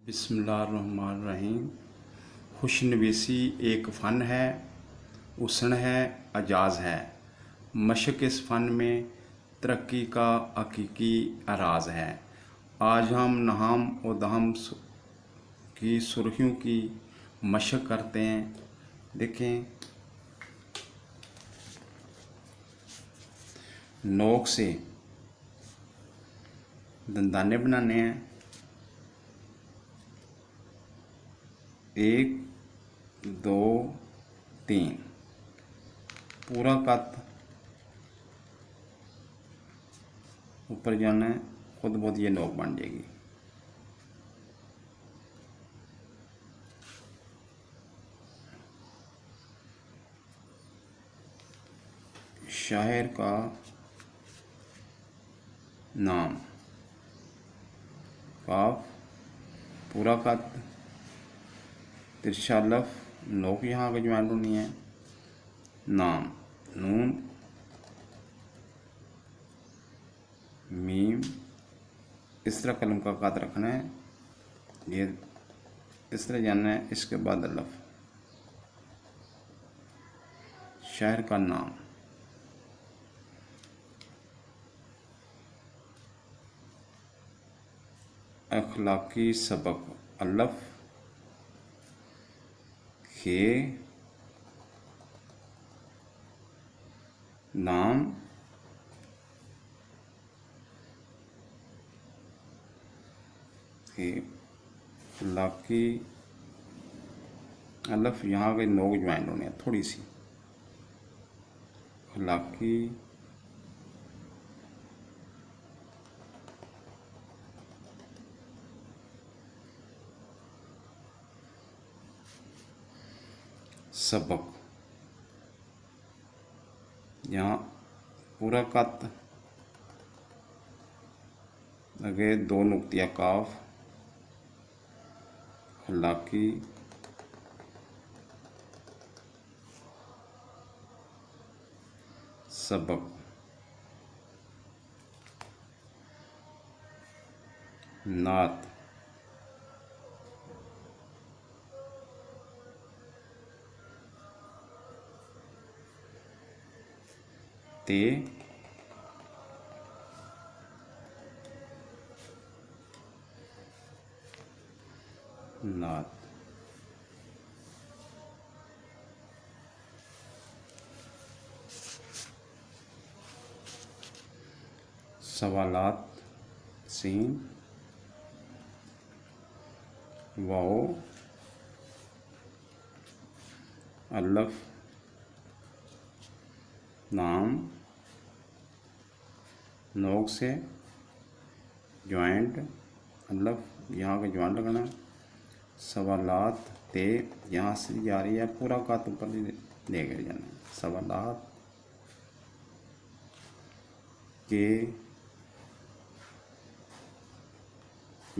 बिस्मिल्लाहिर्रहमानिर्रहीम। खुशनवीसी एक फ़न है, उसन है, एजाज़ है। मशक़ इस फ़न में तरक्की का हकीकी राज है। आज हम नहम व दहम की सुर्खियों की मशक़ करते हैं। देखें, नोक से दंदाने बनाने हैं। 1 2 3 पूरा कत ऊपर जाना है, खुद बहुत ये नोक बन जाएगी। शायर का नाम, काफ पूरा कत, तिरछा लफ, नोक यहाँ का ज्वाइन होनी है। नाम, नून मीम, इस तरह कलम का कत रखना है। ये इस तरह जाना है। इसके बाद लफ। शायर का नाम, अखलाकी सबक, अलफ खे, नाम खे, अखलाकी अलफ यहाँ के नोक ज्वाइन होने हैं थोड़ी सी। अखलाकी सबक, यहाँ पूरा कत लगे, 2 नुक्तिया काफ, अखलाकी सबक, नात, ते, नात, सवालात, सीन, वाओ, अलफ, नाम, नोक से ज्वाइंट, अलफ यहाँ का ज्वाइंट लगाना। सवालात, ते यहाँ से जा रही है, पूरा कत ऊपर लेकर जाना है। सवालात के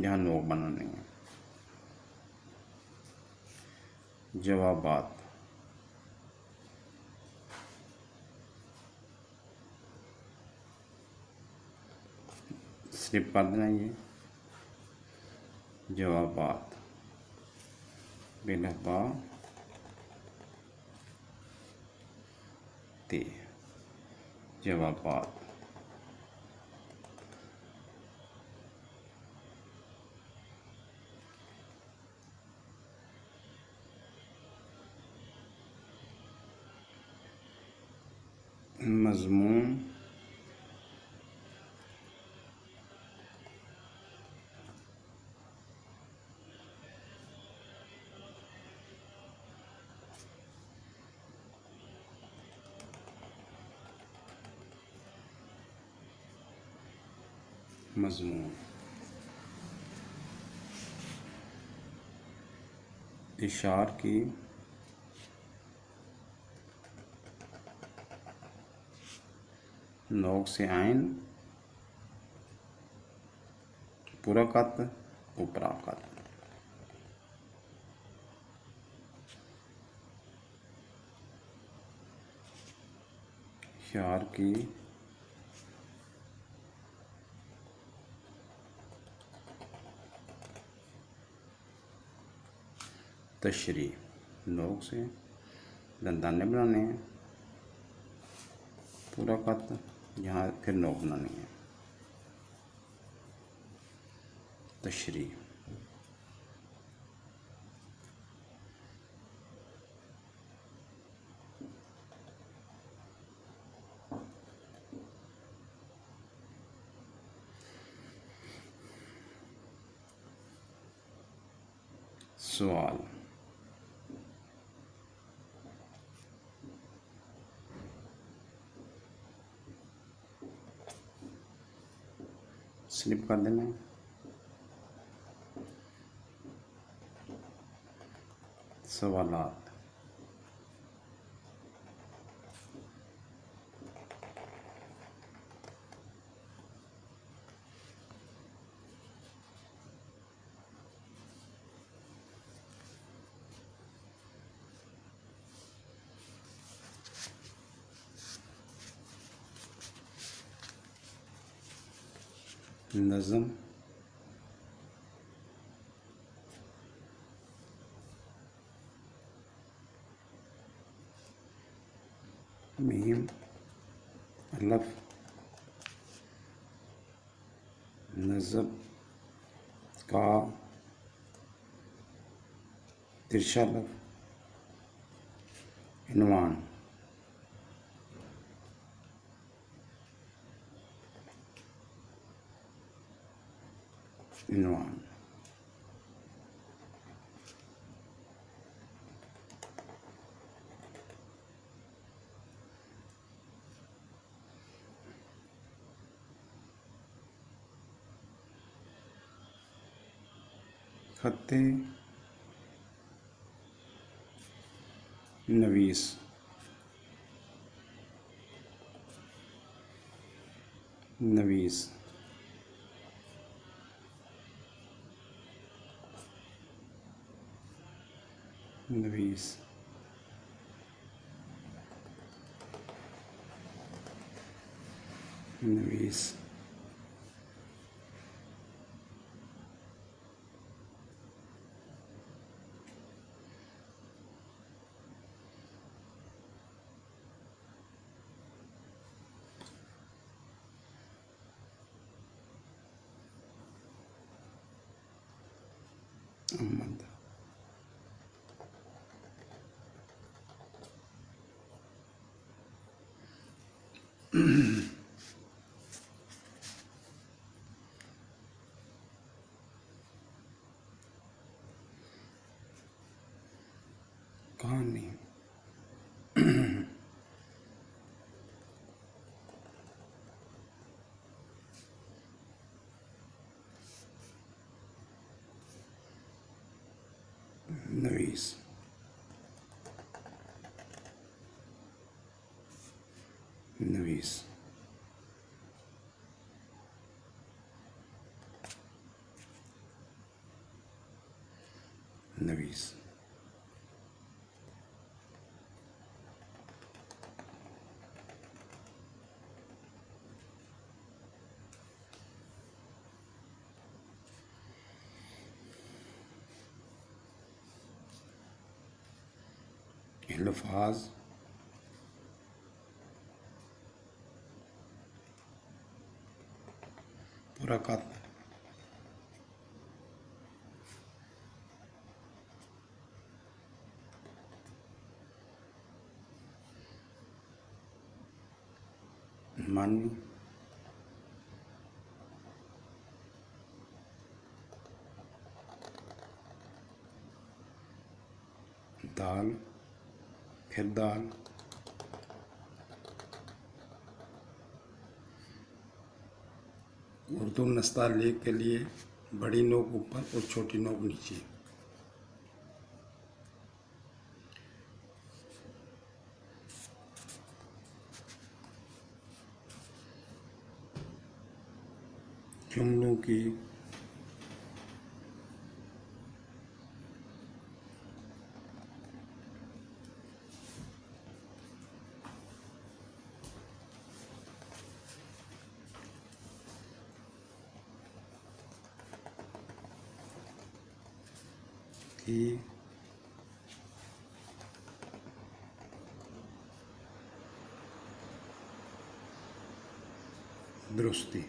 यहाँ नोक बनाने हैं। जवाबात, स्लिप कर देना। ये जवाबात बिलहबा ते, जवाबात। मज़मून, मज़मून, इशार की, नोक से आइन, पूरा कत, ऊपरा कत। इशार की, तशरी नोक से दंताने बनाने हैं, पूरा कत, यहाँ फिर नोक बनानी है। तशरी सवाल स्लिप कर देना है। सवालात नज़म मीम अलफ नज़म का तिरछा लफ इनवान इनवान खत्ते नवीस नवीस नवीस नवीस अहमद कहानी नवीस नवीस नवीस अल्फाज पूरा कत मन दाल फिर दाल उर्दू नस्तालीग के लिए बड़ी नोक ऊपर और छोटी नोक नीचे। जुमलों की की दुरुस्ती।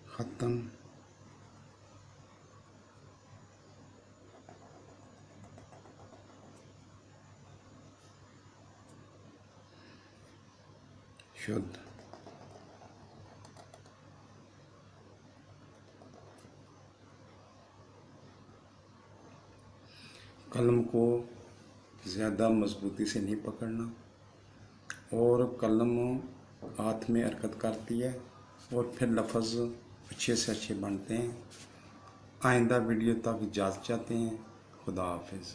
खत्म। शुद्ध। कलम को ज़्यादा मजबूती से नहीं पकड़ना, और कलम हाथ में हरकत करती है और फिर लफ्ज़ अच्छे से अच्छे बनते हैं। आइंदा वीडियो तक इजाज़त चाहते हैं। खुदा हाफिज़।